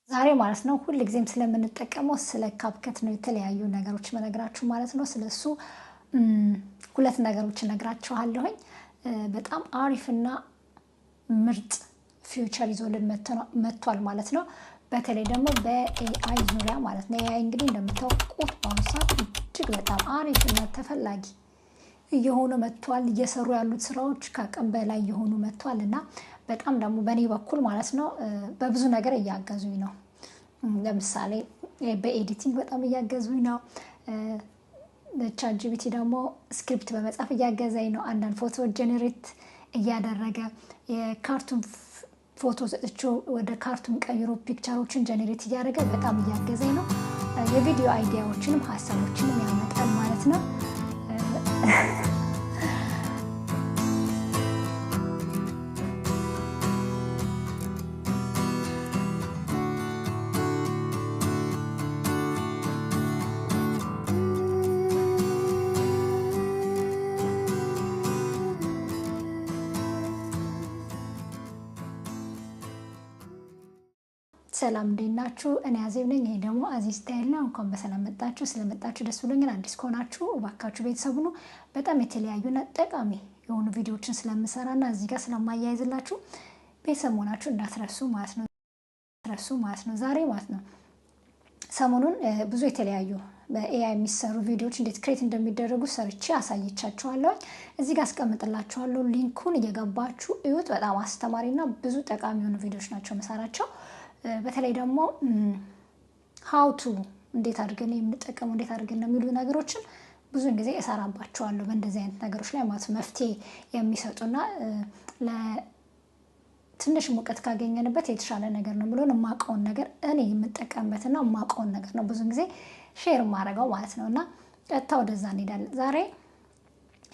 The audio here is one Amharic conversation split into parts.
ዛሬ ማለት ነው ሁሉ ጊዜም ስለምንጠቀመው ስለ ካፕከት ነው የተለያዩ ነገሮች መነግራችሁ ማለት ነው። ስለሱ ሁለት ነገሮች እነግራችኋለሁኝ። በጣም አሪፍና ምርጥ ፊውቸር ይዞልን መጥቷል ማለት ነው። በተለይ ደግሞ በኤአይ ዙሪያ ማለት ነው። ኤአይ እንግዲህ እንደምታውቁት በአሁኑ ሰዓት እጅግ በጣም አሪፍና ተፈላጊ እየሆኑ መጥቷል። እየሰሩ ያሉት ስራዎች ከአቅም በላይ እየሆኑ መጥቷል እና በጣም ደግሞ በእኔ በኩል ማለት ነው በብዙ ነገር እያገዙኝ ነው። ለምሳሌ በኤዲቲንግ በጣም እያገዙኝ ነው። ቻትጂፒቲ ደግሞ ስክሪፕት በመጻፍ እያገዘኝ ነው። አንዳንድ ፎቶ ጀነሬት እያደረገ የካርቱን ፎቶ ሰጥቼው ወደ ካርቱን ቀይሮ ፒክቸሮችን ጀነሬት እያደረገ በጣም እያገዘኝ ነው። የቪዲዮ አይዲያዎችንም ሀሳቦችንም ያመጣል ማለት ነው። ሰላም እንዴት ናችሁ? እኔ አዜብ ነኝ። ይሄ ደግሞ አዚዝ ስታይል ነው። እንኳን በሰላም መጣችሁ። ስለመጣችሁ ደስ ብሎኛል። አዲስ ከሆናችሁ እባካችሁ ቤተሰቡ ነው። በጣም የተለያዩና ጠቃሚ የሆኑ ቪዲዮዎችን ስለምሰራና እዚህ ጋር ስለማያይዝላችሁ ቤተሰብ መሆናችሁ እንዳትረሱ ማለት ነው። ዛሬ ማለት ነው ሰሞኑን ብዙ የተለያዩ በኤአይ የሚሰሩ ቪዲዮዎች እንዴት ክሬት እንደሚደረጉ ሰርቼ አሳይቻችኋለሁ። እዚህ ጋር አስቀምጥላችኋለሁ። ሊንኩን እየገባችሁ እዩት። በጣም አስተማሪና ብዙ ጠቃሚ የሆኑ ቪዲዮዎች ናቸው መሰራቸው። በተለይ ደግሞ ሀውቱ እንዴት አድርገን የምንጠቀመው እንዴት አድርገን የሚሉ ነገሮችን ብዙን ጊዜ እሰራባቸዋለሁ በእንደዚህ አይነት ነገሮች ላይ ማለት መፍትሄ የሚሰጡና ለትንሽ ሙቀት ካገኘንበት የተሻለ ነገር ነው ብሎን የማውቀውን ነገር እኔ የምጠቀምበትና የማውቀውን ነገር ነው ብዙን ጊዜ ሼር የማደርገው ማለት ነው። እና ቀጥታ ወደዛ እንሄዳለን። ዛሬ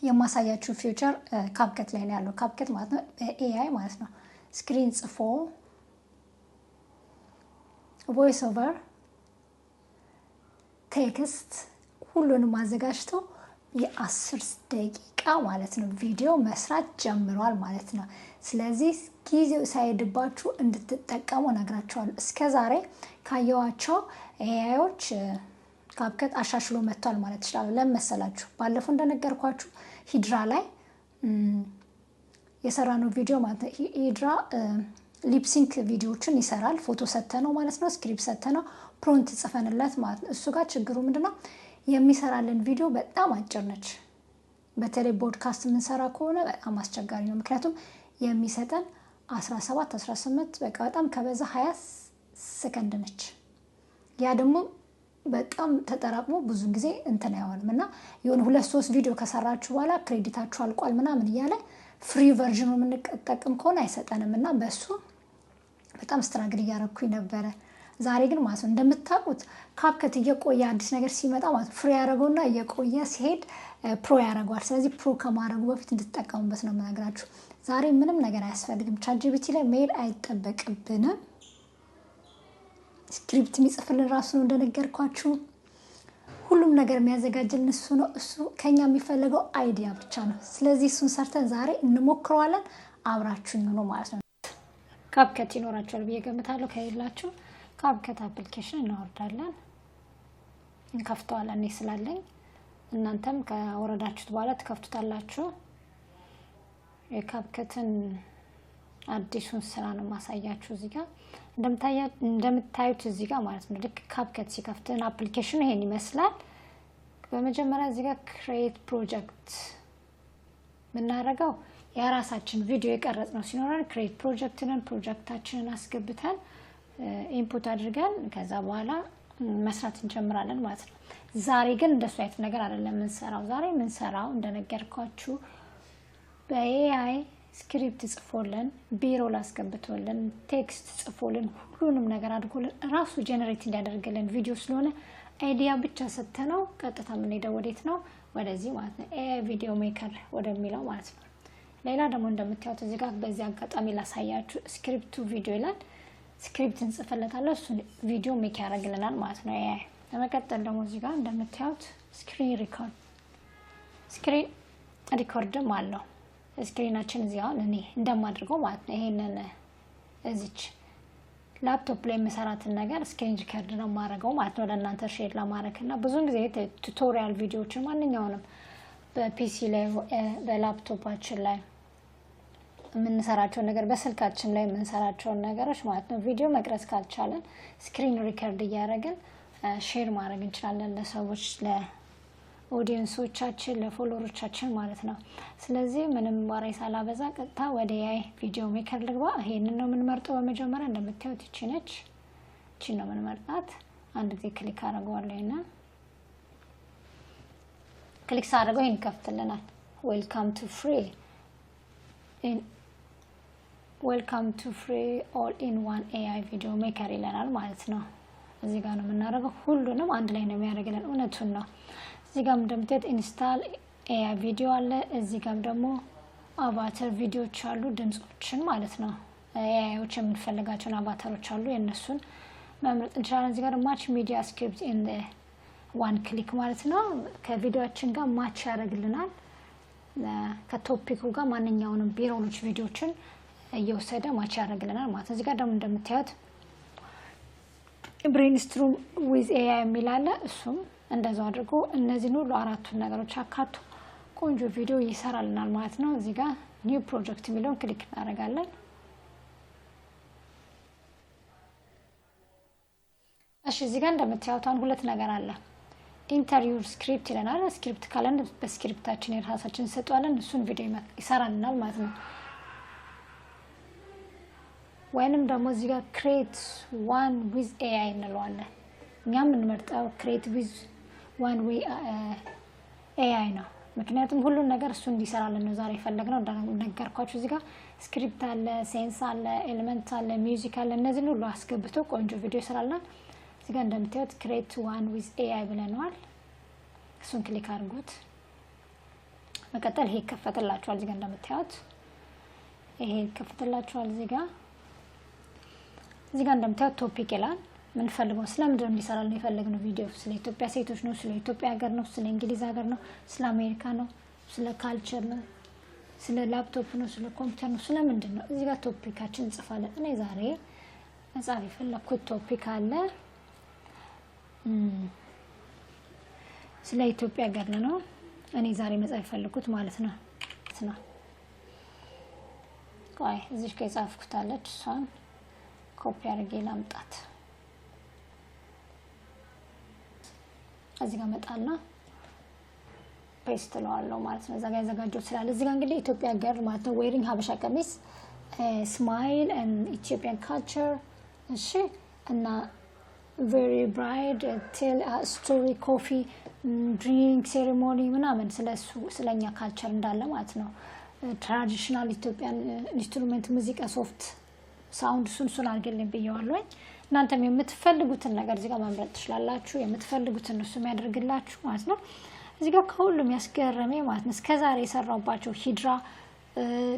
የማሳያችሁ ፊውቸር ካፕከት ላይ ነው ያለው። ካፕከት ማለት ነው በኤአይ ማለት ነው ስክሪን ጽፎ ቮይስ ኦቨር ቴክስት ሁሉንም አዘጋጅቶ የ10 ደቂቃ ማለት ነው ቪዲዮ መስራት ጀምሯል ማለት ነው። ስለዚህ ጊዜው ሳይሄድባችሁ እንድትጠቀሙ እነግራችኋለሁ። እስከዛሬ ካየኋቸው ኤአይዎች ካፕከት አሻሽሎ መጥቷል ማለት ይችላል። ለምን መሰላችሁ? ባለፈው እንደነገርኳችሁ ሂድራ ላይ የሰራነው ቪዲዮ ማለት ነው። ሂድራ ሊፕሲንክ ቪዲዮዎችን ይሰራል። ፎቶ ሰተነው ማለት ነው። ስክሪፕት ሰተነው ፕሮንት ጽፈንለት ማለት ነው። እሱ ጋር ችግሩ ምንድነው? የሚሰራልን ቪዲዮ በጣም አጭር ነች። በተለይ ፖድካስት የምንሰራ ከሆነ በጣም አስቸጋሪ ነው። ምክንያቱም የሚሰጠን 17 18 በቃ በጣም ከበዛ 20 ሰከንድ ነች። ያ ደግሞ በጣም ተጠራቅሞ ብዙ ጊዜ እንትን አይሆንም እና የሆነ 2-3 ቪዲዮ ከሰራችሁ በኋላ ክሬዲታችሁ አልቋል ምናምን እያለ ፍሪ ቨርዥኑ የምንጠቀም ከሆነ አይሰጠንም እና በሱ በጣም ስትራግል እያደረኩኝ ነበረ። ዛሬ ግን ማለት ነው እንደምታውቁት ካፕከት እየቆየ አዲስ ነገር ሲመጣ ማለት ፍሪ ያደረገውና እየቆየ ሲሄድ ፕሮ ያደረገዋል። ስለዚህ ፕሮ ከማድረጉ በፊት እንድትጠቀሙበት ነው የምነግራችሁ። ዛሬ ምንም ነገር አያስፈልግም። ቻትጂፒቲ ላይ መሄድ አይጠበቅብንም። ስክሪፕት የሚጽፍልን ራሱ ነው እንደነገርኳችሁ። ሁሉም ነገር የሚያዘጋጅልን እሱ ነው። እሱ ከኛ የሚፈልገው አይዲያ ብቻ ነው። ስለዚህ እሱን ሰርተን ዛሬ እንሞክረዋለን። አብራችሁኝ ነው ማለት ነው። ካፕከት ይኖራችኋል ብዬ ገምታለሁ። ከሌላችሁ ካፕከት አፕሊኬሽን እናወርዳለን፣ እንከፍተዋለን። እኔ ስላለኝ እናንተም ከወረዳችሁት በኋላ ትከፍቱታላችሁ። የካፕከትን አዲሱን ስራ ነው ማሳያችሁ። እዚህ ጋር እንደምታዩት እዚህ ጋር ማለት ነው ልክ ካፕከት ሲከፍትን አፕሊኬሽኑ ይሄን ይመስላል። በመጀመሪያ እዚህ ጋር ክሬት ፕሮጀክት የምናደርገው የራሳችን ቪዲዮ የቀረጽ ነው ሲኖረን ክሬት ፕሮጀክታችንን አስገብተን ኢንፑት አድርገን ከዛ በኋላ መስራት እንጀምራለን ማለት ነው። ዛሬ ግን እንደሱ አይነት ነገር አይደለም የምንሰራው። ዛሬ የምንሰራው እንደነገርኳችሁ በኤአይ ስክሪፕት ጽፎልን ቢሮ ላስገብቶልን ቴክስት ጽፎልን ሁሉንም ነገር አድርጎልን ራሱ ጀነሬት እንዲያደርግልን ቪዲዮ ስለሆነ አይዲያ ብቻ ሰተነው ቀጥታ የምንሄደው ወዴት ነው? ወደዚህ ማለት ነው ኤአይ ቪዲዮ ሜከር ወደሚለው ማለት ነው። ሌላ ደግሞ እንደምታዩት እዚህ ጋር በዚህ አጋጣሚ ላሳያችሁ ስክሪፕቱ ቪዲዮ ይላል። ስክሪፕት እንጽፍለታለን እሱ ቪዲዮ ሜክ ያደርግልናል ማለት ነው ኤአይ። ለመቀጠል ደግሞ እዚህ ጋር እንደምታዩት ስክሪን ሪኮርድም አለው። ስክሪናችን እዚህ አሁን እኔ እንደማድርገው ማለት ነው ይሄንን እዚች ላፕቶፕ ላይ የምሰራትን ነገር ስክሪን ሪከርድ ነው የማደርገው ማለት ነው ለእናንተ ሼር ለማድረግ እና ብዙውን ጊዜ ቱቶሪያል ቪዲዮዎችን ማንኛውንም በፒሲ ላይ በላፕቶፓችን ላይ የምንሰራቸውን ነገር በስልካችን ላይ የምንሰራቸውን ነገሮች ማለት ነው ቪዲዮ መቅረጽ ካልቻለን ስክሪን ሪከርድ እያደረግን ሼር ማድረግ እንችላለን ለሰዎች ለኦዲየንሶቻችን ለፎሎወሮቻችን ማለት ነው። ስለዚህ ምንም ወሬ ሳላበዛ ቀጥታ ወደ AI ቪዲዮ ሜከር ልግባ። ይሄንን ነው የምንመርጠው። በመጀመሪያ እንደምታዩት ይቺ ነች። ይቺ ነው የምንመርጣት። አንድ ጊዜ ክሊክ አደርገዋለሁና ክሊክ ሳደርገው ይሄን ይከፍትልናል። ዌልካም ቱ ፍሪ ኦል ኢን ዋን AI ቪዲዮ ሜከር ይለናል ማለት ነው። እዚህ ጋር ነው የምናደርገው። ሁሉንም አንድ ላይ ነው የሚያደርግልን። እውነቱን ነው። እዚህ ጋር እንደምታዩት ኢንስታል AI ቪዲዮ አለ። እዚህ ጋር ደግሞ አቫተር ቪዲዮዎች አሉ፣ ድምጾችን ማለት ነው። AIዎች የምንፈልጋቸውን አቫተሮች አሉ፣ የነሱን መምረጥ እንችላለን። እዚህ ጋር ማች ሚዲያ ስክሪፕት ኢን ዋን ክሊክ ማለት ነው። ከቪዲዮአችን ጋር ማች ያደርግልናል። ከቶፒኩ ጋር ማንኛውንም ቢሮሎች ቪዲዮችን እየወሰደ ማች ያደርግልናል ማለት ነው። እዚህ ጋር ደግሞ እንደምታዩት ብሬንስትሩም ዊዝ AI የሚል አለ። እሱም እንደዛው አድርጎ እነዚህን ሁሉ አራቱን ነገሮች አካቶ ቆንጆ ቪዲዮ ይሰራልናል ማለት ነው። እዚህ ጋር ኒው ፕሮጀክት የሚለውን ክሊክ እናደርጋለን። እሺ እዚህ ጋር እንደምታዩት ሁለት ነገር አለ። ኢንተርቪው ስክሪፕት ይለናል። ስክሪፕት ካለን በስክሪፕታችን የራሳችን እንሰጠዋለን። እሱን ቪዲዮ ይሰራልናል ማለት ነው። ወይንም ደግሞ እዚህ ጋር ክሬት ዋን ዊዝ AI እንለዋለን። እኛም የምንመርጠው ክሬት ዊዝ ዋን ዊዝ AI ነው። ምክንያቱም ሁሉን ነገር እሱ እንዲሰራልን ነው ዛሬ የፈለግነው። እንደነገርኳችሁ እዚህ ጋር ስክሪፕት አለ፣ ሴንስ አለ፣ ኤሌመንት አለ፣ ሚውዚክ አለ። እነዚህን ሁሉ አስገብቶ ቆንጆ ቪዲዮ ይሰራልናል። እዚህ ጋር እንደምታዩት ክሬት ዋን ዊዝ AI ብለነዋል። እሱን ክሊክ አድርጉት። መቀጠል ይሄ ይከፈትላችኋል። እዚህ ጋር እንደምታዩት ይሄ ይከፈትላችኋል። እዚህ ጋር እንደምታዩት ቶፒክ ይላል። ምን ፈልገው ስለምንድነው እንዲሰራልን የፈለግነው ቪዲዮ? ስለ ኢትዮጵያ ሴቶች ነው፣ ስለ ኢትዮጵያ ሀገር ነው፣ ስለ እንግሊዝ ሀገር ነው፣ ስለ አሜሪካ ነው፣ ስለ ካልቸር ነው፣ ስለ ላፕቶፕ ነው፣ ስለ ኮምፒውተር ነው፣ ስለምንድን ነው? እዚህ ጋር ቶፒካችን እንጽፋለን። እኔ ዛሬ መጻፍ የፈለኩት ቶፒክ አለ ስለ ኢትዮጵያ ሀገር ነው። እኔ ዛሬ መጻፍ የፈለኩት ማለት ነው። ቆይ እዚህ ጋር የጻፍኩት አለች። እሷን ኮፒ አድርጌ ላምጣት። እዚህ ጋር መጣልና ፔስት ለዋለሁ ማለት ነው። እዛ ጋር ያዘጋጀው ስላለ እዚህ ጋር እንግዲህ ኢትዮጵያ ሀገር ማለት ነው። ዌሪንግ ሀበሻ ቀሚስ ስማይል ኤንድ ኢትዮጵያን ካልቸር እሺ እና ቬሪ ብራይድ ቴል ስቶሪ ኮፊ ድሪንክ ሴሪሞኒ ምናምን ስለሱ ስለኛ ካልቸር እንዳለ ማለት ነው። ትራዲሽናል ኢትዮጵያን ኢንስትሩመንት ሙዚቃ ሶፍት ሳውንድ እሱን አድርገልኝ ብየዋለሁ። እናንተም የምትፈልጉትን ነገር እዚህ ጋር መምረጥ ትችላላችሁ። የምትፈልጉትን እሱ የሚያደርግላችሁ ማለት ነው። እዚህ ጋር ከሁሉም ያስገረመኝ ማለት ነው እስከዛሬ የሰራባቸው ሂድራ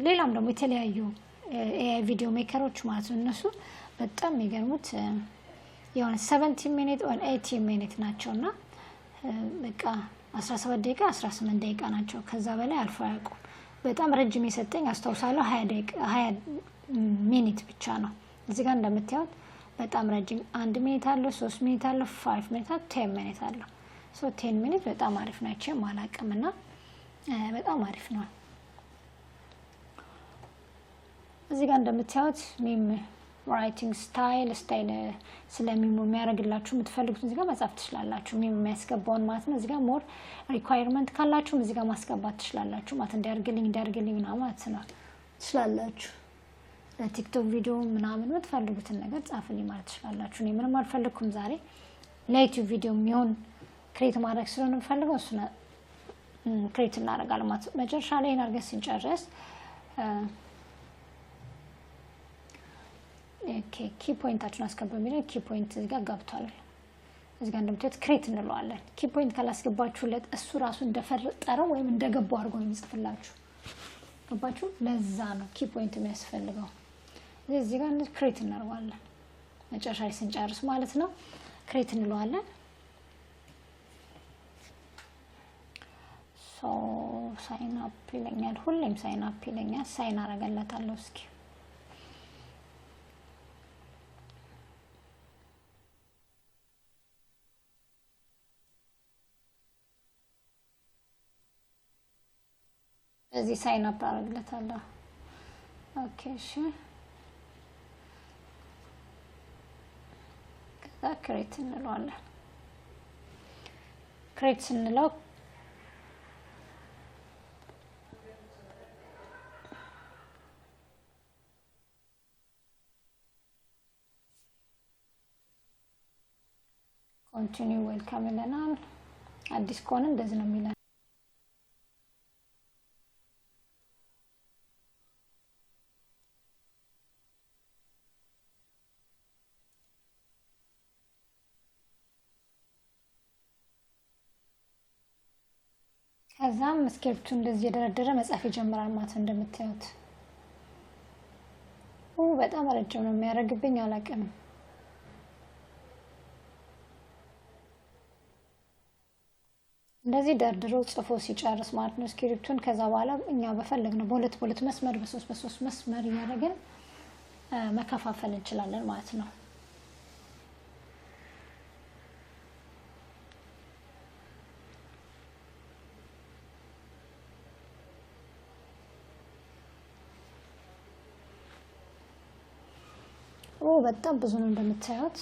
ሌላም ደግሞ የተለያዩ AI ቪዲዮ ሜከሮች ማለት ነው። እነሱ በጣም የሚገርሙት የሆነ 70 ሚኒት or 80 ሚኒት ናቸውና በቃ 17 ደቂቃ 18 ደቂቃ ናቸው። ከዛ በላይ አልፎ አያውቁም። በጣም ረጅም የሰጠኝ አስታውሳለሁ 20 ሚኒት ብቻ ነው። እዚህ ጋር እንደምታዩት በጣም ረጅም 1 ሚኒት አለው፣ 3 ሚኒት አለው፣ 5 ሚኒት አለው፣ 10 ሚኒት አለው። 10 ሚኒት በጣም አሪፍ ናቸው ማላቀምና በጣም አሪፍ ነው። እዚህ ጋር እንደምታዩት ሚም ራይቲንግ ስታይል ስለሚሙ የሚያደርግላችሁ የምትፈልጉት እዚህ ጋር መጻፍ ትችላላችሁ። ሚም የሚያስገባውን ማለት ነው። እዚህ ጋር ሞር ሪኳየርመንት ካላችሁ እዚህ ጋር ማስገባት ትችላላችሁ ማለት እንዲያርግልኝ ማለት ነው ትችላላችሁ። ለቲክቶክ ቪዲዮ ምናምን የምትፈልጉትን ነገር ጻፉልኝ ማለት ትችላላችሁ። እኔ ምንም አልፈልኩም ዛሬ ለዩቲዩብ ቪዲዮ የሚሆን ክሬት ማድረግ ስለሆነ የምፈልገው እሱን ክሬት እናደርጋለን ማለት ነው። መጨረሻ ላይ አድርገን ስንጨርስ ኪ ፖይንታችን አስገባ የሚለው ኪ ፖይንት እዚህ ጋር ገብቷል። እዚህ ጋር እንደምታዩት ክሬት እንለዋለን። ኪ ፖይንት ካላስገባችሁለት እሱ ራሱ እንደፈጠረው ወይም እንደገባው አድርጎ ነው የሚጽፍላችሁ። ገባችሁ? ለዛ ነው ኪ ፖይንት የሚያስፈልገው። እዚህ ጋር ክሬት እናደርጋለን መጨረሻ ላይ ስንጨርስ ማለት ነው። ክሬት እንለዋለን። ሳይን አፕ ይለኛል። ሁሌም ሳይን አፕ ይለኛል። ሳይን አደርግለታለሁ። እስኪ እዚህ ሳይን አፕ አደርግለታለሁ ኦኬ እሺ ከዛ ክሬት እንለዋለን ክሬት እንለው continue welcome ይለናል አዲስ ከሆነ እንደዚህ ነው የሚለው ከዛም ስክሪፕቱ እንደዚህ የደረደረ መጻፍ ይጀምራል ማለት እንደምታዩት በጣም ረጅም ነው የሚያደርግብኝ አላቀም እንደዚህ ደርድሮ ጽፎ ሲጨርስ ማለት ነው ስክሪፕቱን ከዛ በኋላ እኛ በፈለግነው በሁለት መስመር በሶስት መስመር ያደረግን መከፋፈል እንችላለን ማለት ነው በጣም ብዙ ነው እንደምታዩት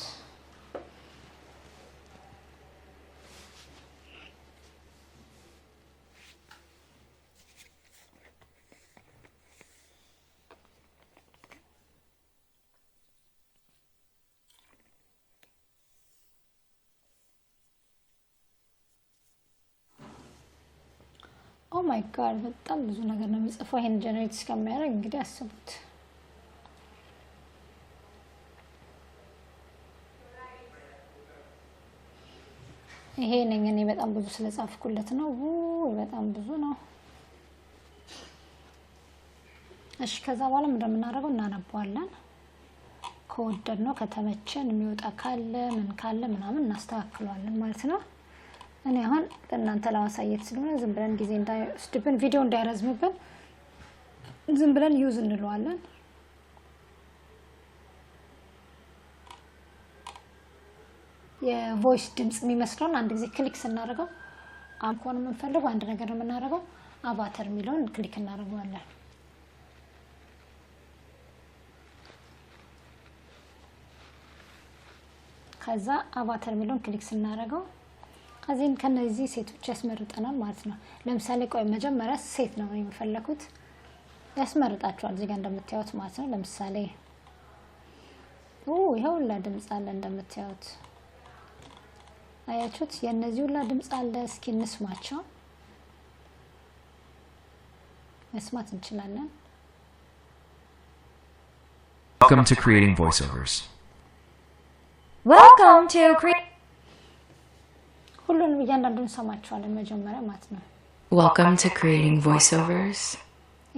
ኦ ማይ ጋድ በጣም ብዙ ነገር ነው የሚጽፈው ይሄን ጀነሬት እስከሚያደርግ እንግዲህ አስቡት ይሄ ነኝ እኔ በጣም ብዙ ስለጻፍኩለት ነው በጣም ብዙ ነው እሺ ከዛ በኋላ ምን እንደምናደርገው እናነባዋለን ከወደድነው ከተመቸን የሚወጣ ካለ ምን ካለ ምናምን እናስተካክለዋለን ማለት ነው እኔ አሁን ለእናንተ ለማሳየት ስለሆነ ዝም ብለን ጊዜ እንዳይወስድብን ቪዲዮ እንዳይረዝምብን ዝም ብለን ዩዝ እንለዋለን የቮይስ ድምጽ የሚመስለውን አንድ ጊዜ ክሊክ ስናደርገው አምኮን የምንፈልገው አንድ ነገር ነው የምናደርገው አቫተር የሚለውን ክሊክ እናደርገዋለን ከዛ አቫተር የሚለውን ክሊክ ስናደርገው ከዚህን ከነዚህ ሴቶች ያስመርጠናል ማለት ነው ለምሳሌ ቆይ መጀመሪያ ሴት ነው የሚፈልኩት ያስመርጣቸዋል እዚህ ጋር እንደምታዩት ማለት ነው ለምሳሌ ይሄው ለድምጽ አለ እንደምታዩት አያችሁት የነዚህ ሁላ ድምጽ አለ እስኪ እንስማቸው መስማት እንችላለን Welcome to creating voiceovers. Welcome to ሁሉንም እያንዳንዱን ሰማቸዋለን መጀመሪያ ማለት ነው Welcome to creating voiceovers.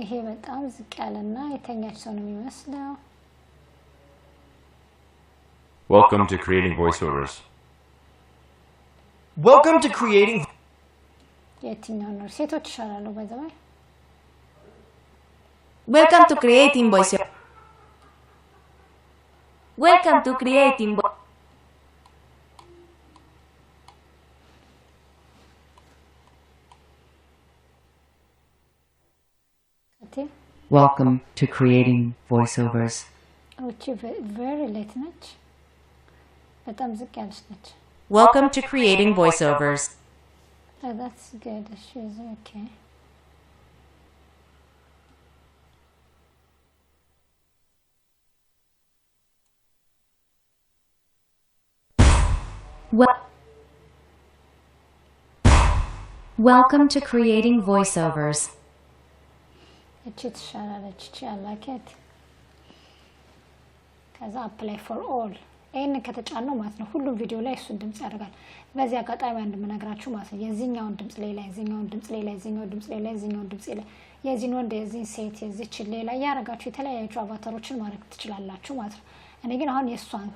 ይሄ በጣም ዝቅ ያለና የተኛች ሰው ነው የሚመስለው Welcome to creating voiceovers. Welcome to creating የትኛው ነው ሴቶች ይሻላሉ በዛው Welcome to creating voiceovers. Welcome to creating Welcome to creating voiceovers. very late ነች በጣም ዝቅ ያለች ነች Welcome to creating voiceovers. Oh, that's good. She's okay. Welcome to creating voiceovers. I like it. ከዛ apply for all. ይሄን ከተጫነው ማለት ነው ሁሉም ቪዲዮ ላይ እሱ ድምጽ ያደርጋል በዚህ አጋጣሚ አንድ መነግራችሁ ማለት ነው የዚህኛውን ድምጽ ሌላ የዚህኛውን ድምጽ ሌላ የዚህኛውን ድምጽ ሌላ የዚህኛውን ድምጽ ሌላ የዚህን ወንድ የዚህን ሴት የዚህች ሌላ ያረጋችሁ የተለያዩ አቫታሮችን ማድረግ ትችላላችሁ ማለት ነው እኔ ግን አሁን የሷን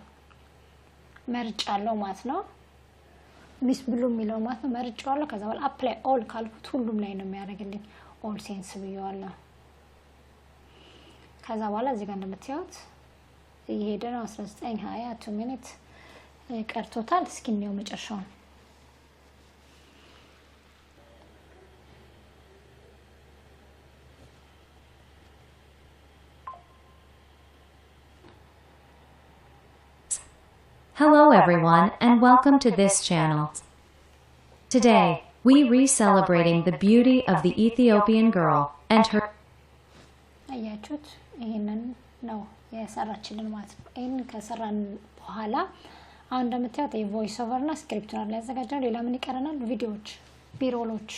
መርጫለሁ ማለት ነው ሚስ ብሉ የሚለው ማለት ነው መርጫለሁ ከዛ በኋላ apply all ካልኩት ሁሉም ላይ ነው የሚያደርግልኝ all sense ብየዋለሁ ከዛ በኋላ እዚህ ጋር እንደምታዩት ይሄደ ነው 19 20 2 ሚኒት ቀርቶታል እስኪ ነው መጨረሻው Hello everyone and welcome to this channel. Today, we re-celebrating the beauty of the Ethiopian girl and her አያችሁት ይሄንን ነው የሰራችልን ማለት ነው ይሄን ከሰራን በኋላ አሁን እንደምታዩት የቮይስ ኦቨር እና ስክሪፕት ነው ያዘጋጀነው ሌላ ምን ይቀረናል ቪዲዮዎች ቢሮሎች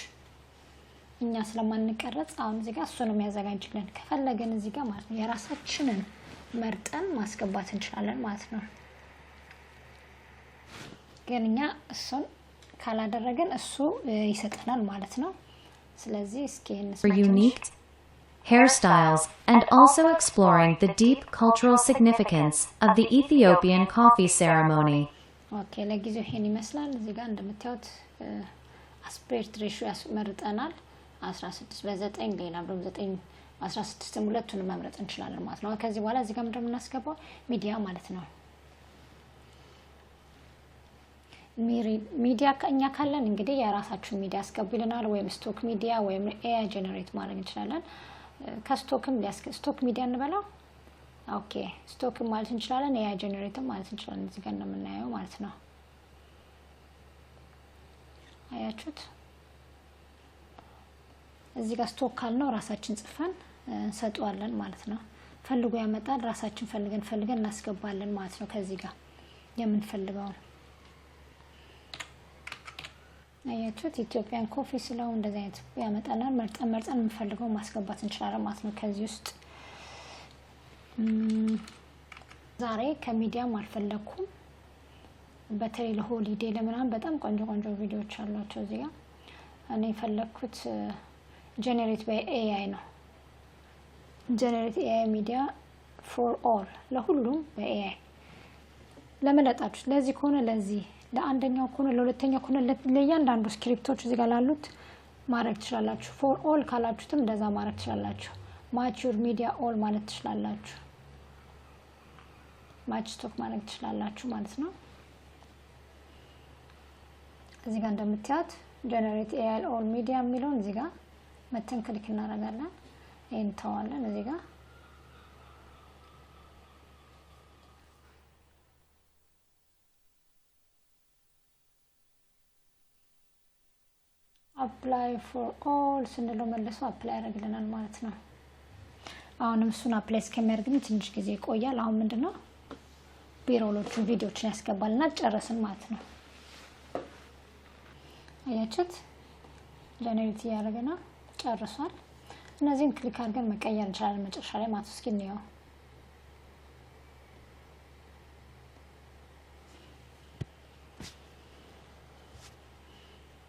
እኛ ስለማንቀረጽ አሁን እዚህ ጋር እሱ ነው የሚያዘጋጅልን ከፈለገን እዚህ ጋር ማለት ነው የራሳችንን መርጠን ማስገባት እንችላለን ማለት ነው ግን እኛ እሱን ካላደረገን እሱ ይሰጠናል ማለት ነው ስለዚህ እስኪ unique hairstyles and also exploring the deep cultural significance of the Ethiopian coffee ceremony. ኦኬ ለጊዜው ይሄን ይመስላል እዚህ ጋር እንደምታዩት አስፔክት ሬሽዮ ያስመርጠናል 16 በ9 ሌላ ደግሞ 9 16 ሁለቱንም መምረጥ እንችላለን ማለት ነው ከዚህ በኋላ እዚህ ጋር ምንድነው የምናስገባው ሚዲያ ማለት ነው ሚዲያ ከኛ ካለን እንግዲህ የራሳችን ሚዲያ አስገቡልናል ወይም ስቶክ ሚዲያ ወይም ኤአይ ጀነሬት ማድረግ እንችላለን ከስቶክም ስቶክ ሚዲያ እንበላው ኦኬ ስቶክም ማለት እንችላለን ኤአይ ጀነሬትም ማለት እንችላለን እዚህ ጋር እንደምናየው ማለት ነው አያችሁት እዚህ ጋር ስቶክ ካልነው ራሳችን ጽፈን ሰጧለን ማለት ነው ፈልጎ ያመጣል ራሳችን ፈልገን እናስገባለን ማለት ነው ከዚህ ጋር የምንፈልገው አያችሁት ኢትዮጵያን ኮፊ ስለው እንደዚህ አይነት ያመጣናል መርጠን የምንፈልገው ማስገባት እንችላለን ማለት ነው ከዚህ ውስጥ ዛሬ ከሚዲያም አልፈለኩም በተለይ ለሆሊዴ ለምናምን በጣም ቆንጆ ቪዲዮዎች አሏቸው እዚህ ጋር እኔ ፈለኩት ጀነሬት ባይ ኤአይ ነው ጀነሬት ኤአይ ሚዲያ ፎር ኦል ለሁሉም በኤአይ ለመለጣችሁ ለዚህ ከሆነ ለዚህ ለአንደኛው ከሆነ ለሁለተኛው ከሆነ ለእያንዳንዱ ስክሪፕቶች እዚህ ጋር ላሉት ማድረግ ትችላላችሁ ፎር ኦል ካላችሁትም እንደዛ ማድረግ ትችላላችሁ ማች ዩር ሚዲያ ኦል ማለት ትችላላችሁ ማች ስቶክ ማድረግ ትችላላችሁ ማለት ነው እዚህ ጋር እንደምታዩት ጀነሬት ኤአይ ኦል ሚዲያ የሚለውን እዚህ ጋር መተን ክሊክ እናደርጋለን ይሄን ተዋለን እዚህ ጋር apply for all ስንለው መልሶ አፕላይ ያደርግልናል ማለት ነው አሁንም እሱን አፕላይ እስከሚያደርግልን ትንሽ ጊዜ ይቆያል አሁን ምንድነው ቢሮሎቹን ቪዲዮዎችን ያስገባልና ጨረስን ማለት ነው አያችሁት ጀነሬት ያደርገና ጨርሷል እነዚህን ክሊክ አድርገን መቀየር እንችላለን መጨረሻ ላይ ማለት እስኪ ነው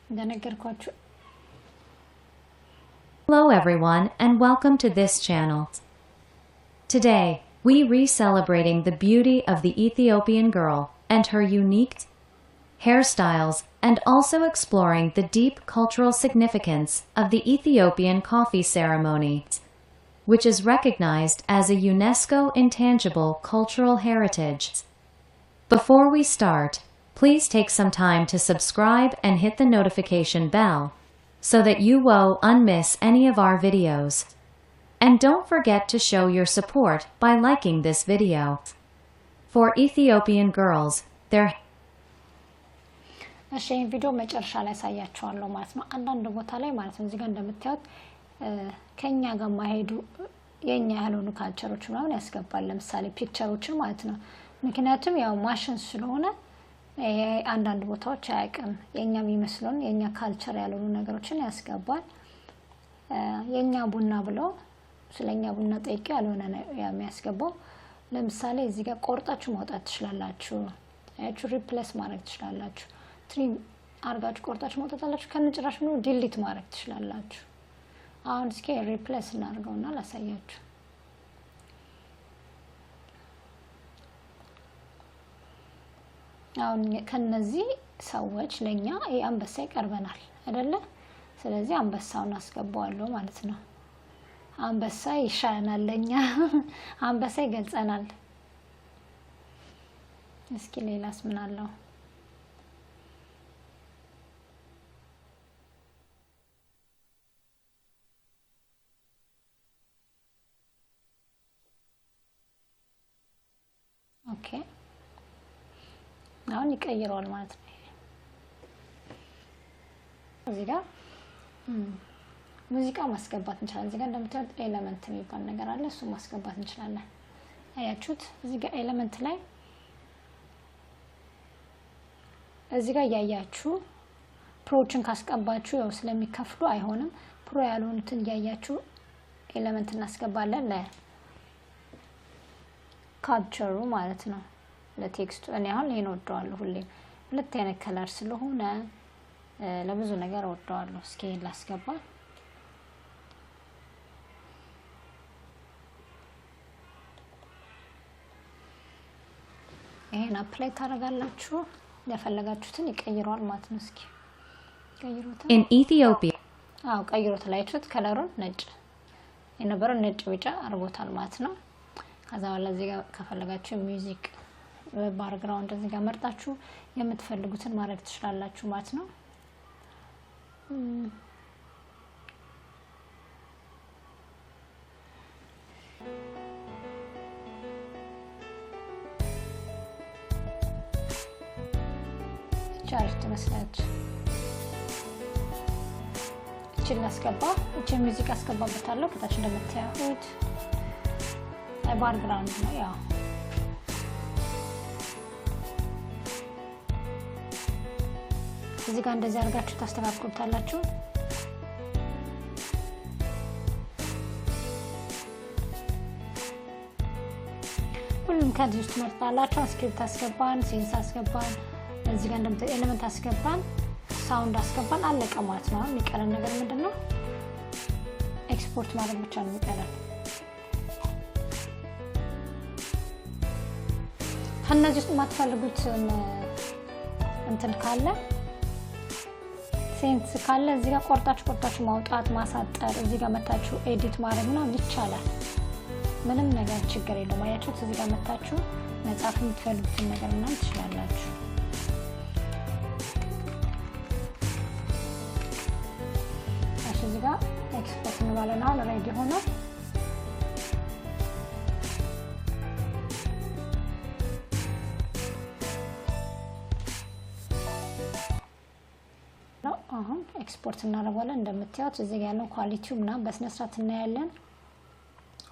እንደነገርኳችሁ Hello everyone and welcome to this channel. Today, we re-celebrating the beauty of the Ethiopian girl and her unique hairstyles and also exploring the deep cultural significance of the Ethiopian coffee ceremony, which is recognized as a UNESCO intangible cultural heritage. Before we start, please take some time to subscribe and hit the notification bell so that you won't unmiss any of our videos. And don't forget to show your support by liking this video. For Ethiopian girls, their እሺ ቪዲዮ መጨረሻ ላይ ሳያችኋለሁ ማለት ነው አንዳንድ ቦታ ላይ ማለት ነው እዚህ ጋር እንደምታዩት ከኛ ጋር ማሄዱ የኛ ያልሆኑ ካልቸሮች ምናምን ያስገባል ለምሳሌ ፒክቸሮችን ማለት ነው ምክንያቱም ያው ማሽን ስለሆነ አንዳንድ ቦታዎች አያውቅም የኛ የሚመስሉን የኛ ካልቸር ያልሆኑ ነገሮችን ያስገባል የኛ ቡና ብሎ ስለኛ ቡና ጠይቄ ያልሆነ የሚያስገባው ለምሳሌ እዚህ ጋር ቆርጣችሁ ማውጣት ትችላላችሁ አያችሁ ሪፕሌስ ማድረግ ትችላላችሁ ትሪም አርጋችሁ ቆርጣችሁ ማውጣት አላችሁ ከነጭራሽ ነው ዲሊት ማድረግ ትችላላችሁ አሁን እስኪ ሪፕሌስ እናርገውና ላሳያችሁ አሁን ከነዚህ ሰዎች ለኛ አንበሳ ይቀርበናል አይደለ ስለዚህ አንበሳውን አስገባዋለሁ ማለት ነው አንበሳ ይሻለናል ለኛ አንበሳ ይገልጸናል እስኪ ሌላስ ምን አለው ኦኬ አሁን ይቀይረዋል ማለት ነው። እዚህ ጋር ሙዚቃ ማስገባት እንችላለን። እዚህ ጋር እንደምታዩት ኤሌመንት የሚባል ነገር አለ። እሱ ማስገባት እንችላለን። አያችሁት? እዚህ ጋር ኤሌመንት ላይ እዚህ ጋር ያያችሁ ፕሮዎችን ካስቀባችሁ ያው ስለሚከፍሉ አይሆንም። ፕሮ ያልሆኑትን ያያችሁ ኤሌመንት እናስገባለን ለካፕቸሩ ማለት ነው፣ ለቴክስቱ። እኔ አሁን ይሄን ወደዋለሁ ሁሌም ሁለት አይነት ከለር ስለሆነ ለብዙ ነገር ወደዋለሁ። እስኪ ላስገባ። ይሄን አፕላይ ታደርጋላችሁ። ያፈለጋችሁትን ይቀይረዋል ማለት ነው። እስኪ ቀይሮታል። In Ethiopia, አው ቀይሮታል። አይችሁት? ከለሩን ነጭ የነበረው ነጭ ቢጫ አርጎታል ማለት ነው። ከዛ በኋላ እዚህ ጋር ከፈለጋችሁ ሚውዚክ ባክግራውንድ እዚህ ጋር መርጣችሁ የምትፈልጉትን ማድረግ ትችላላችሁ ማለት ነው። ቻርጅ ትመስላለች። እቺን ላስገባ። እቺን ሙዚቃ አስገባበታለሁ። ከታች እንደምታዩት ባክግራውንድ ነው ያው እዚህ ጋር እንደዚህ አድርጋችሁ ታስተካክሉታላችሁ። ሁሉም ከዚህ ውስጥ መርጣላችሁ። ስክሪፕት አስገባን፣ ሴንስ አስገባን፣ እዚህ ጋር እንደምታዩት ኤሌመንት አስገባን፣ ሳውንድ አስገባን። አለቀ ማለት ነው። የሚቀረን ነገር ምንድነው? ኤክስፖርት ማድረግ ብቻ ነው የሚቀረን። ከነዚህ ውስጥ የማትፈልጉት እንትን ካለ ሴንስ ካለ እዚህ ጋር ቆርጣችሁ ማውጣት ማሳጠር፣ እዚህ ጋር መታችሁ ኤዲት ማድረግ ነው ይቻላል። ምንም ነገር ችግር የለውም። አያችሁት? እዚህ ጋር መታችሁ መጻፍ የምትፈልጉትን ነገር ምናምን ትችላላችሁ። እዚህ ጋር ኤክስፖርት እንባለን። አሁን ሬዲ ሆኖ አሁን ኤክስፖርት እናደርጋለን። እንደምታዩት እዚህ ጋር ያለው ኳሊቲው ምናምን በስነ ስርዓት እናያለን።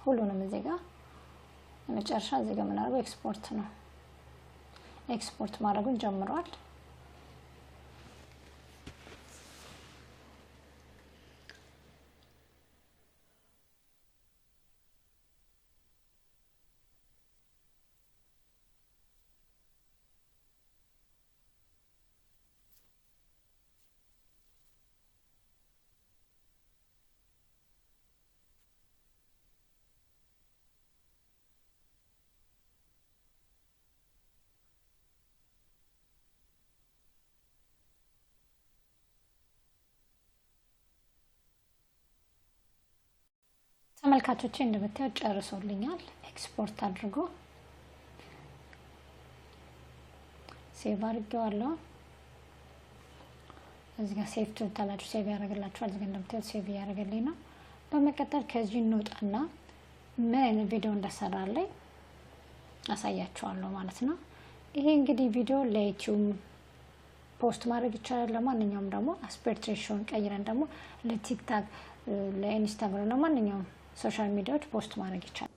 ሁሉንም እዚህ ጋር መጨረሻ እዚህ ጋር ምናደርገው ኤክስፖርት ነው። ኤክስፖርት ማድረጉን ጀምሯል። ተመልካቾቼ እንደምታዩት ጨርሶልኛል። ኤክስፖርት አድርጎ ሴቭ አድርጌዋለሁ። እዚህ ጋር ሴቭ ትሉታላችሁ፣ ሴቭ ያደርግላችኋል። እዚህ ጋር እንደምታዩት ሴቭ ያደርግልኝ ነው። በመቀጠል ከዚህ እንውጣና ምን አይነት ቪዲዮ እንደሰራለኝ አሳያችኋለሁ ማለት ነው። ይሄ እንግዲህ ቪዲዮ ለዩቲዩብ ፖስት ማድረግ ይቻላል። ለማንኛውም ደግሞ አስፔክት ሬሽዮን ቀይረን ደግሞ ለቲክታክ፣ ለኢንስታግራም፣ ለማንኛውም ሶሻል ሚዲያዎች ፖስት ማድረግ ይቻላል።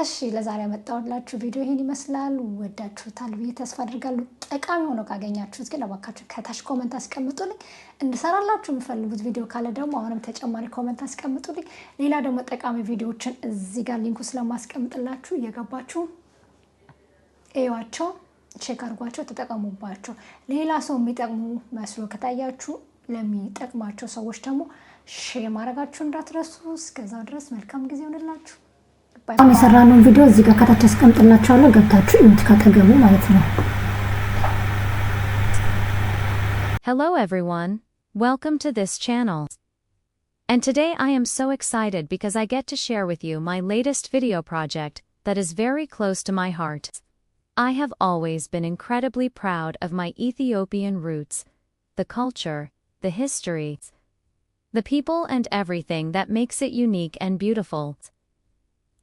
እሺ ለዛሬ ያመጣሁላችሁ ቪዲዮ ይሄን ይመስላል። ወዳችሁታል ብዬ ተስፋ አድርጋለሁ። ጠቃሚ ሆኖ ካገኛችሁት ግን እባካችሁ ከታች ኮሜንት አስቀምጡልኝ። እንድሰራላችሁ የምፈልጉት ቪዲዮ ካለ ደግሞ አሁንም ተጨማሪ ኮሜንት አስቀምጡልኝ። ሌላ ደግሞ ጠቃሚ ቪዲዮዎችን እዚህ ጋር ሊንኩ ስለማስቀምጥላችሁ እየገባችሁ እዩዋቸው፣ ቼክ አድርጓቸው፣ ተጠቀሙባቸው። ሌላ ሰው የሚጠቅሙ መስሎ ከታያችሁ ለሚጠቅማቸው ሰዎች ደግሞ ሼር ማድረጋችሁ እንዳትረሱ። እስከዛው ድረስ መልካም ጊዜ ይሁንላችሁ። አሁን የሰራነውን ቪዲዮ እዚህ ጋር ከታች አስቀምጥላችኋለሁ። ገብታችሁ እዩት ካጠገቡ ማለት ነው። Hello everyone, welcome to this channel. And today I am so excited because I get to share with you my latest video project that is very close to my heart. I have always been incredibly proud of my Ethiopian roots, the culture, the history, the people and everything that makes it unique and beautiful.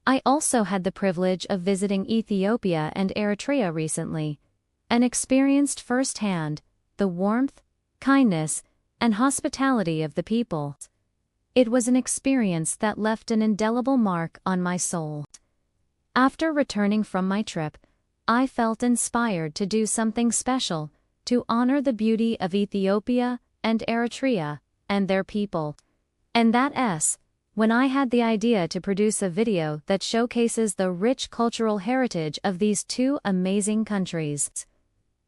I also had the privilege of visiting Ethiopia and Eritrea recently, and experienced firsthand the warmth, kindness, and hospitality of the people. It was an experience that left an indelible mark on my soul. After returning from my trip, I felt inspired to do something special to honor the beauty of Ethiopia and Eritrea and their people. And when I had the idea to produce a video that showcases the rich cultural heritage of these two amazing countries.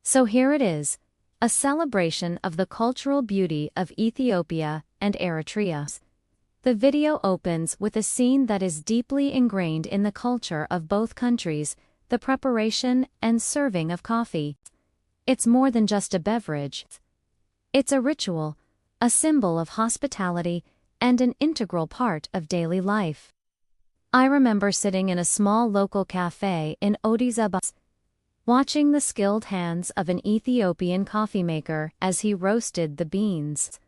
So here it is, a celebration of the cultural beauty of Ethiopia and Eritrea. The video opens with a scene that is deeply ingrained in the culture of both countries, the preparation and serving of coffee. It's more than just a beverage. It's a ritual, a symbol of hospitality, and an integral part of daily life. I remember sitting in a small local cafe in Addis Ababa, watching the skilled hands of an Ethiopian coffee maker as he roasted the beans,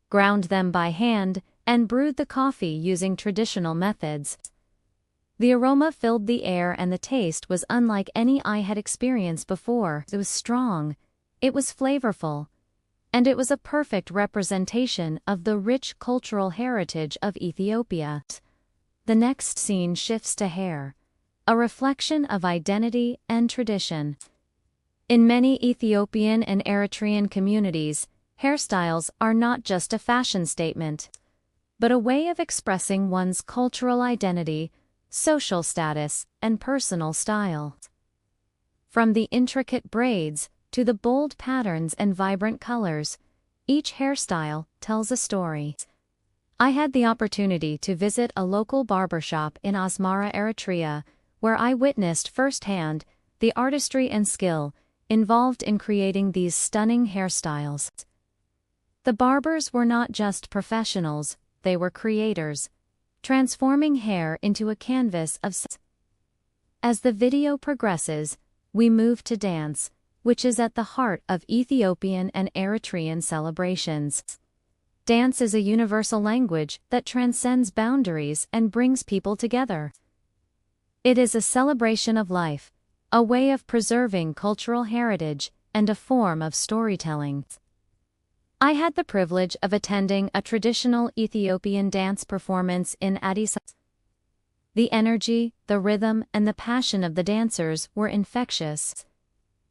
ground them by hand, and brewed the coffee using traditional methods. The aroma filled the air and the taste was unlike any I had experienced before. It was strong, it was flavorful, and it was a perfect representation of the rich cultural heritage of Ethiopia. The next scene shifts to hair, a reflection of identity and tradition. In many Ethiopian and Eritrean communities, hairstyles are not just a fashion statement, but a way of expressing one's cultural identity, social status, and personal style. From the intricate braids to the bold patterns and vibrant colors, each hairstyle tells a story. I had the opportunity to visit a local barbershop in Asmara, Eritrea, where I witnessed firsthand the artistry and skill involved in creating these stunning hairstyles. The barbers were not just professionals, they were creators, transforming hair into a canvas of. As the video progresses, we move to dance, which is at the heart of Ethiopian and Eritrean celebrations. Dance is a universal language that transcends boundaries and brings people together. It is a celebration of life, a way of preserving cultural heritage, and a form of storytelling. I had the privilege of attending a traditional Ethiopian dance performance in Addis Ababa. The energy, the rhythm, and the passion of the dancers were infectious.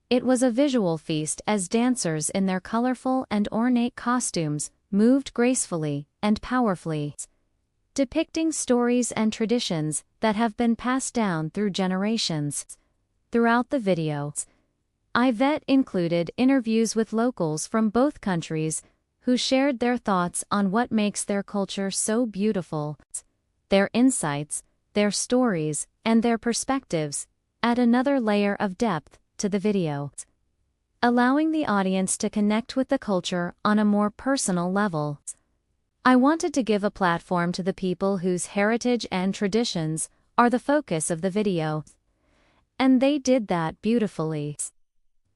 It was a visual feast as dancers in their colorful and ornate costumes moved gracefully and powerfully, depicting stories and traditions that have been passed down through generations. Throughout the video, Yvette included interviews with locals from both countries who shared their thoughts on what makes their culture so beautiful. Their insights, their stories, and their perspectives add another layer of depth to the video, allowing the audience to connect with the culture on a more personal level. I wanted to give a platform to the people whose heritage and traditions are the focus of the video, and they did that beautifully.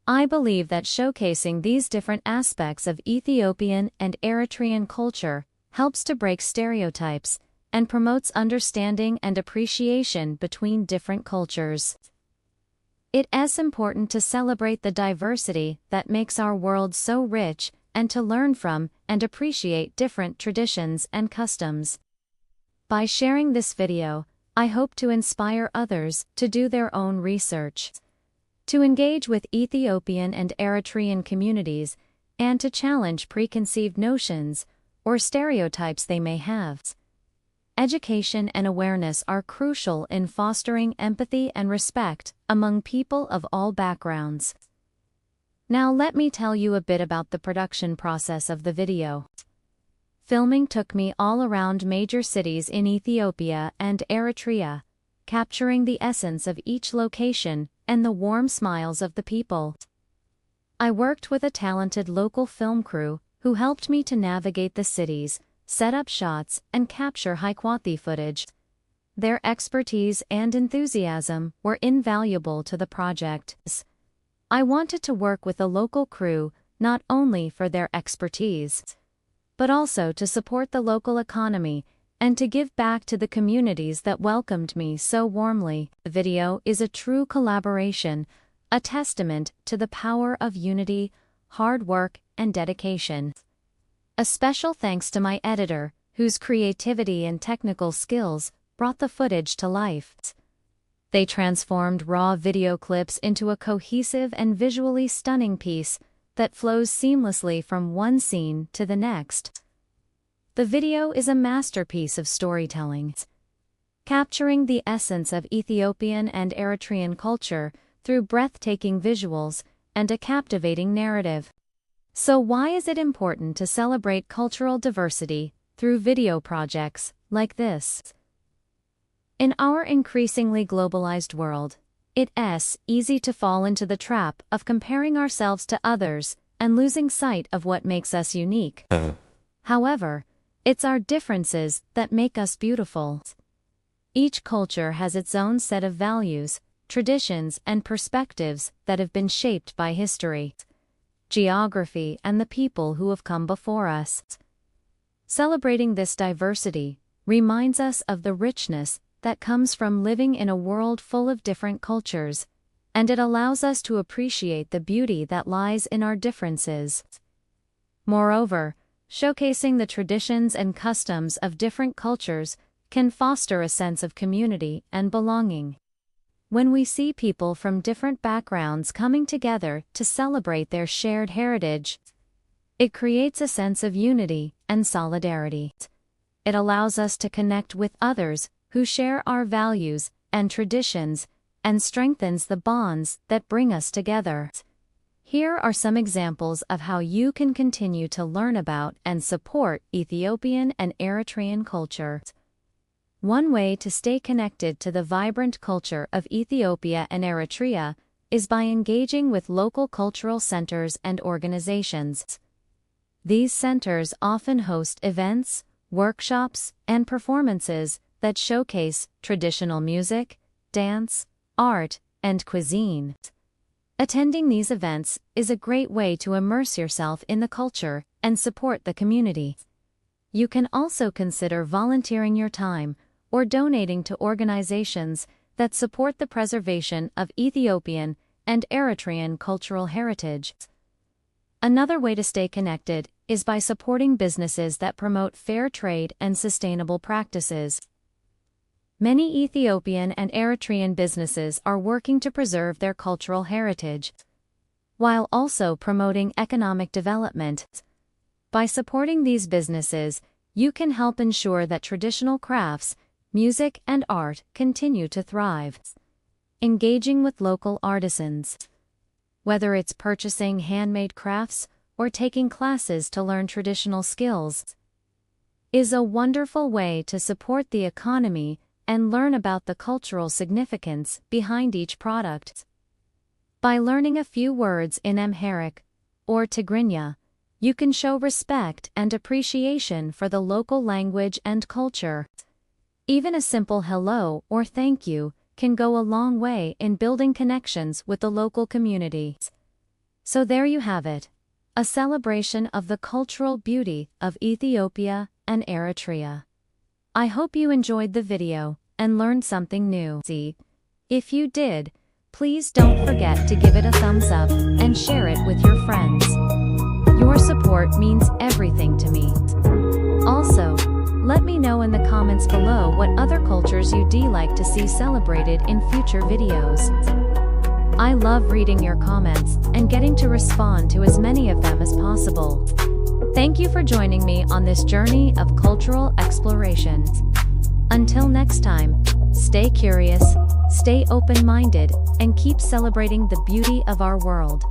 I believe that showcasing these different aspects of Ethiopian and Eritrean culture helps to break stereotypes and promotes understanding and appreciation between different cultures. It is important to celebrate the diversity that makes our world so rich and to learn from and appreciate different traditions and customs. By sharing this video, I hope to inspire others to do their own research, to engage with Ethiopian and Eritrean communities, and to challenge preconceived notions or stereotypes they may have. Education and awareness are crucial in fostering empathy and respect among people of all backgrounds. Now let me tell you a bit about the production process of the video. Filming took me all around major cities in Ethiopia and Eritrea, capturing the essence of each location and the warm smiles of the people. I worked with a talented local film crew who helped me to navigate the cities, set up shots, and capture high-quality footage. Their expertise and enthusiasm were invaluable to the project. I wanted to work with a local crew not only for their expertise, but also to support the local economy and to give back to the communities that welcomed me so warmly. The video is a true collaboration, a testament to the power of unity, hard work, and dedication. A special thanks to my editor, whose creativity and technical skills brought the footage to life. They transformed raw video clips into a cohesive and visually stunning piece that flows seamlessly from one scene to the next. The video is a masterpiece of storytelling, capturing the essence of Ethiopian and Eritrean culture through breathtaking visuals and a captivating narrative. So why is it important to celebrate cultural diversity through video projects like this? In our increasingly globalized world, it's easy to fall into the trap of comparing ourselves to others and losing sight of what makes us unique. However, it's our differences that make us beautiful. Each culture has its own set of values, traditions, and perspectives that have been shaped by history, geography, and the people who have come before us. Celebrating this diversity reminds us of the richness that comes from living in a world full of different cultures, and it allows us to appreciate the beauty that lies in our differences. Moreover, showcasing the traditions and customs of different cultures can foster a sense of community and belonging. When we see people from different backgrounds coming together to celebrate their shared heritage, it creates a sense of unity and solidarity. It allows us to connect with others who share our values and traditions, and strengthens the bonds that bring us together. Here are some examples of how you can continue to learn about and support Ethiopian and Eritrean culture. One way to stay connected to the vibrant culture of Ethiopia and Eritrea is by engaging with local cultural centers and organizations. These centers often host events, workshops, and performances that showcase traditional music, dance, art, and cuisine. Attending these events is a great way to immerse yourself in the culture and support the community. You can also consider volunteering your time or donating to organizations that support the preservation of Ethiopian and Eritrean cultural heritage. Another way to stay connected is by supporting businesses that promote fair trade and sustainable practices. Many Ethiopian and Eritrean businesses are working to preserve their cultural heritage, while also promoting economic development. By supporting these businesses, you can help ensure that traditional crafts, music, and art continue to thrive. Engaging with local artisans. Whether it's purchasing handmade crafts or taking classes to learn traditional skills, is a wonderful way to support the economy and learn about the cultural significance behind each product. By learning a few words in Amharic or Tigrinya, you can show respect and appreciation for the local language and culture. Even a simple hello or thank you can go a long way in building connections with the local community. So there you have it, a celebration of the cultural beauty of Ethiopia and Eritrea. I hope you enjoyed the video and learned something new. If you did, please don't forget to give it a thumbs up and share it with your friends. Your support means everything to me. Also, let me know in the comments below what other cultures you'd like to see celebrated in future videos. I love reading your comments and getting to respond to as many of them as possible. Thank you for joining me on this journey of cultural exploration. Until next time, stay curious, stay open-minded, and keep celebrating the beauty of our world.